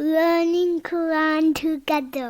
learning Quran together.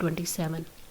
27।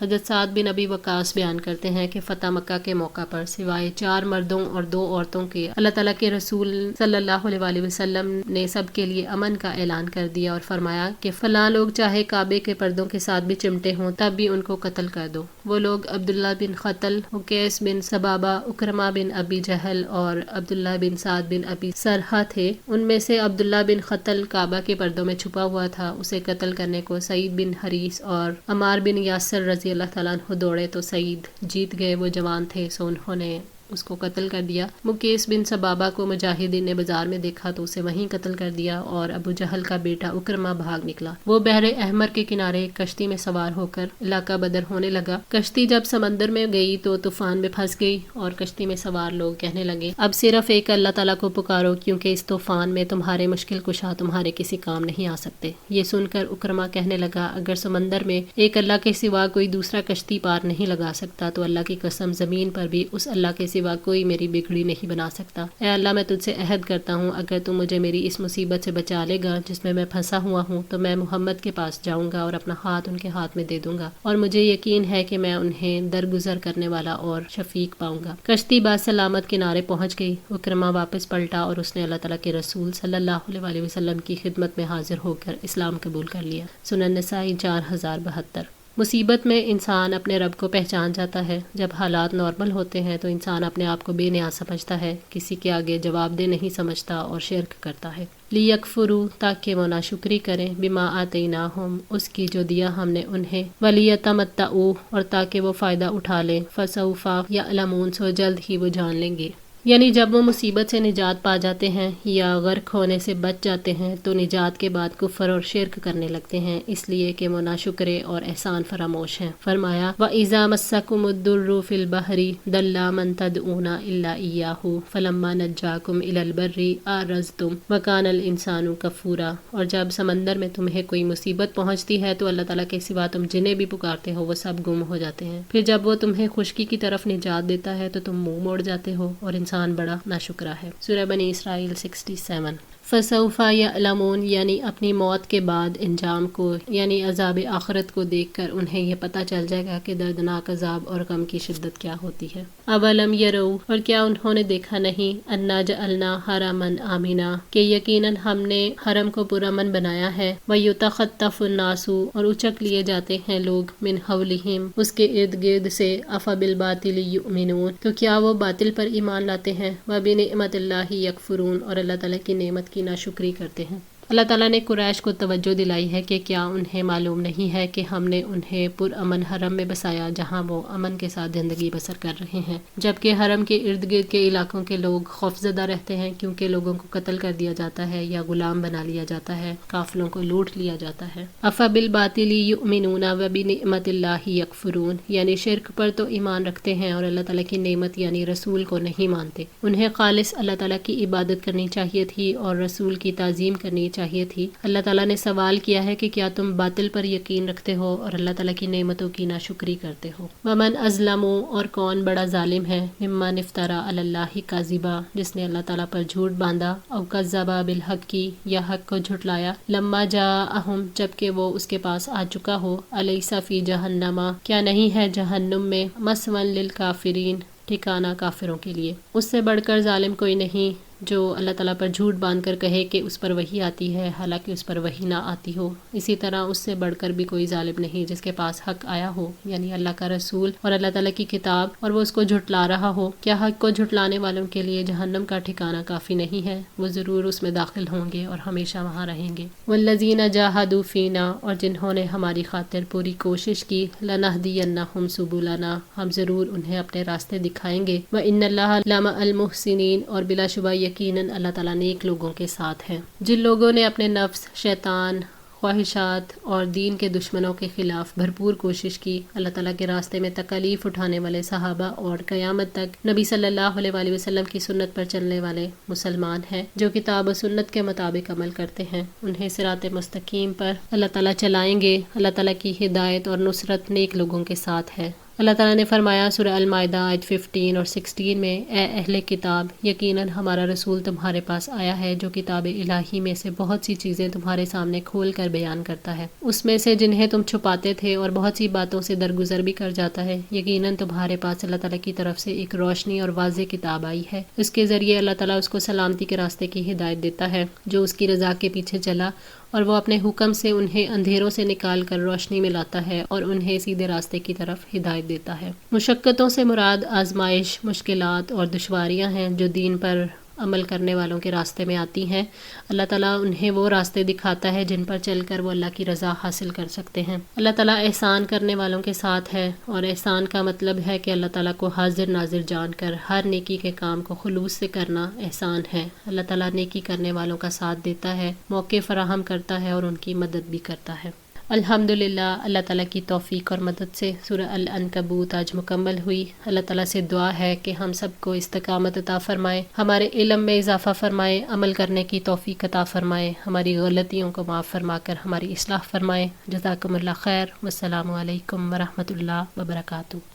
حضرت سعد بن ابی وقاص بیان کرتے ہیں کہ فتح مکہ کے موقع پر سوائے 4 مردوں اور 2 عورتوں کے اللہ تعالیٰ کے رسول صلی اللہ علیہ وآلہ وسلم نے سب کے لیے امن کا اعلان کر دیا اور فرمایا کہ فلاں لوگ چاہے کعبے کے پردوں کے ساتھ بھی چمٹے ہوں تب بھی ان کو قتل کر دو۔ وہ لوگ عبداللہ بن قتل، اکیس بن سبابہ، اکرمہ بن ابی جہل اور عبداللہ بن سعد بن ابی سرحہ تھے۔ ان میں سے عبداللہ بن قتل کعبہ کے پردوں میں چھپا ہوا تھا، اسے قتل کرنے کو سعید بن حریث اور عمار بن یاسر رضی اللہ تعالیٰ عنہ دوڑے تو سعید جیت گئے، وہ جوان تھے سو انہوں نے اس کو قتل کر دیا۔ مکیس بن سبابہ کو مجاہدین نے بازار میں دیکھا تو اسے وہیں قتل کر دیا اور ابو جہل کا بیٹا اکرمہ بھاگ نکلا۔ وہ بحر احمر کے کنارے ایک کشتی میں سوار ہو کر علاقہ بدر ہونے لگا۔ کشتی جب سمندر میں گئی تو طوفان میں پھنس گئی اور کشتی میں سوار لوگ کہنے لگے اب صرف ایک اللہ تعالیٰ کو پکارو کیونکہ اس طوفان میں تمہارے مشکل کشا تمہارے کسی کام نہیں آ سکتے۔ یہ سن کر اکرمہ کہنے لگا اگر سمندر میں ایک اللہ کے سوا کوئی دوسرا کشتی پار نہیں لگا سکتا تو اللہ کی قسم زمین پر بھی اس اللہ کے سوا کوئی میری بگڑی نہیں بنا سکتا۔ اے اللہ میں تجھ سے عہد کرتا ہوں اگر تم مجھے میری اس مصیبت سے بچا لے گا جس میں پھنسا ہوا ہوں تو میں محمد کے پاس جاؤں گا اور اپنا ہاتھ ان کے ہاتھ میں دے دوں گا اور مجھے یقین ہے کہ میں انہیں درگزر کرنے والا اور شفیق پاؤں گا۔ کشتی باسلامت کنارے پہنچ گئی۔ اکرمہ واپس پلٹا اور اس نے اللہ تعالیٰ کے رسول صلی اللہ علیہ وآلہ وسلم کی خدمت میں حاضر ہو کر اسلام قبول کر لیا۔ سنن نسائی 4072۔ مصیبت میں انسان اپنے رب کو پہچان جاتا ہے۔ جب حالات نارمل ہوتے ہیں تو انسان اپنے آپ کو بے نیاز سمجھتا ہے، کسی کے آگے جواب دہ نہیں سمجھتا اور شرک کرتا ہے۔ لیکفروا تاکہ وہ ناشکری کریں، بما آتیناہم اس کی جو دیا ہم نے انہیں، ولیتمتعوا اور تاکہ وہ فائدہ اٹھا لیں، فسوف یعلمون سو جلد ہی وہ جان لیں گے۔ یعنی جب وہ مصیبت سے نجات پا جاتے ہیں یا غرق ہونے سے بچ جاتے ہیں تو نجات کے بعد کفر اور شرک کرنے لگتے ہیں، اس لیے کہ وہ ناشکرے اور احسان فراموش ہیں۔ فرمایا وَإِذَا مَسَّكُمُ الضُّرُّ فِي الْبَحْرِ ضَلَّ مَن تَدْعُونَ إِلَّا إِيَّاهُ فَلَمَّا نَجَّاكُمْ إِلَى الْبَرِّ أَعْرَضْتُمْ وَكَانَ الْإِنسَانُ كَفُورًا۔ اور جب سمندر میں تمہیں کوئی مصیبت پہنچتی ہے تو اللہ تعالیٰ کے سوا تم جنہیں بھی پکارتے ہو وہ سب گم ہو جاتے ہیں، پھر جب وہ تمہیں خشکی کی طرف نجات دیتا ہے تو تم منہ موڑ جاتے ہو اور انسان بڑا ناشکرا ہے۔ سورہ بنی اسرائیل 67۔ فسوف یعلمون یعنی اپنی موت کے بعد انجام کو یعنی عذاب آخرت کو دیکھ کر انہیں یہ پتہ چل جائے گا کہ دردناک عذاب اور غم کی شدت کیا ہوتی ہے۔ اولم یرو اور کیا انہوں نے دیکھا نہیں، انا جعلنا حرما آمنا کہ یقیناً ہم نے حرم کو پرامن بنایا ہے، ویتخطف الناس اور اچک لیے جاتے ہیں لوگ، من حولہم اس کے ارد گرد سے، افبالباطل یؤمنون تو کیا وہ باطل پر ایمان لاتے ہیں، وبنعمت اللہ یکفرون اور اللہ تعالیٰ کی نعمت کی ناشکری کرتے ہیں۔ اللہ تعالیٰ نے قریش کو توجہ دلائی ہے کہ کیا انہیں معلوم نہیں ہے کہ ہم نے انہیں پرامن حرم میں بسایا جہاں وہ امن کے ساتھ زندگی بسر کر رہے ہیں، جبکہ حرم کے ارد گرد کے علاقوں کے لوگ خوفزدہ رہتے ہیں کیونکہ لوگوں کو قتل کر دیا جاتا ہے یا غلام بنا لیا جاتا ہے، قافلوں کو لوٹ لیا جاتا ہے۔ افبالباطل یؤمنون وبنعمت اللہ یکفرون یعنی شرک پر تو ایمان رکھتے ہیں اور اللہ تعالیٰ کی نعمت یعنی رسول کو نہیں مانتے۔ انہیں خالص اللہ تعالیٰ کی عبادت کرنی چاہیے تھی اور رسول کی تعظیم کرنی چاہیے تھی۔ اللہ تعالیٰ نے سوال کیا ہے کہ کیا تم باطل پر یقین رکھتے ہو اور اللہ تعالیٰ کی نعمتوں کی ناشکری کرتے ہو۔ ومن اظلم اور کون بڑا ظالم ہے، ممن افترا علی اللہ کاذبا جس نے اللہ تعالیٰ پر جھوٹ باندھا، او کذب بالحق کی یا حق کو جھٹلایا، لما جاءہم جبکہ وہ اس کے پاس آ چکا ہو، الیس فی جہنم کیا نہیں ہے جہنم میں، مثوی للکافرین ٹھکانہ کافروں کے لیے۔ اس سے بڑھ کر ظالم کوئی نہیں جو اللہ تعالیٰ پر جھوٹ باندھ کر کہے کہ اس پر وحی آتی ہے حالانکہ اس پر وحی نہ آتی ہو۔ اسی طرح اس سے بڑھ کر بھی کوئی ظالم نہیں جس کے پاس حق آیا ہو یعنی اللہ کا رسول اور اللہ تعالیٰ کی کتاب اور وہ اس کو جھٹلا رہا ہو۔ کیا حق کو جھٹلانے والوں کے لیے جہنم کا ٹھکانہ کافی نہیں ہے؟ وہ ضرور اس میں داخل ہوں گے اور ہمیشہ وہاں رہیں گے۔ والذین جاہدوا فینا اور جنہوں نے ہماری خاطر پوری کوشش کی، لنہدینہم سبلنا ہم ضرور انہیں اپنے راستے دکھائیں گے، وان اللہ لمع المحسنین اور بلا شبہ یقیناً اللہ تعالیٰ نیک لوگوں کے ساتھ ہے۔ جن لوگوں نے اپنے نفس، شیطان، خواہشات اور دین کے دشمنوں کے خلاف بھرپور کوشش کی، اللہ تعالیٰ کے راستے میں تکالیف اٹھانے والے صحابہ اور قیامت تک نبی صلی اللہ علیہ وآلہ وسلم کی سنت پر چلنے والے مسلمان ہیں جو کتاب و سنت کے مطابق عمل کرتے ہیں، انہیں صراط مستقیم پر اللہ تعالیٰ چلائیں گے۔ اللہ تعالیٰ کی ہدایت اور نصرت نیک لوگوں کے ساتھ ہے۔ اللہ تعالیٰ نے فرمایا سورہ المائدہ آیت 15 اور 16 میں، اے اہل کتاب، یقیناً ہمارا رسول تمہارے پاس آیا ہے جو کتاب الہی میں سے بہت سی چیزیں تمہارے سامنے کھول کر بیان کرتا ہے، اس میں سے جنہیں تم چھپاتے تھے، اور بہت سی باتوں سے درگزر بھی کر جاتا ہے۔ یقیناً تمہارے پاس اللہ تعالیٰ کی طرف سے ایک روشنی اور واضح کتاب آئی ہے، اس کے ذریعے اللہ تعالیٰ اس کو سلامتی کے راستے کی ہدایت دیتا ہے جو اس کی رضا کے پیچھے چلا، اور وہ اپنے حکم سے انہیں اندھیروں سے نکال کر روشنی میں لاتا ہے اور انہیں سیدھے راستے کی طرف ہدایت دیتا ہے۔ مشقتوں سے مراد آزمائش، مشکلات اور دشواریاں ہیں جو دین پر عمل کرنے والوں کے راستے میں آتی ہیں۔ اللہ تعالیٰ انہیں وہ راستے دکھاتا ہے جن پر چل کر وہ اللہ کی رضا حاصل کر سکتے ہیں۔ اللہ تعالیٰ احسان کرنے والوں کے ساتھ ہے، اور احسان کا مطلب ہے کہ اللہ تعالیٰ کو حاضر ناظر جان کر ہر نیکی کے کام کو خلوص سے کرنا احسان ہے۔ اللہ تعالیٰ نیکی کرنے والوں کا ساتھ دیتا ہے، موقع فراہم کرتا ہے اور ان کی مدد بھی کرتا ہے۔ الحمدللہ، اللہ تعالیٰ کی توفیق اور مدد سے سورہ العنکبوت آج مکمل ہوئی۔ اللہ تعالیٰ سے دعا ہے کہ ہم سب کو استقامت عطا فرمائے، ہمارے علم میں اضافہ فرمائے، عمل کرنے کی توفیق عطا فرمائے، ہماری غلطیوں کو معاف فرما کر ہماری اصلاح فرمائے۔ جزاکم اللہ خیر، والسلام علیکم ورحمۃ اللہ وبرکاتہ۔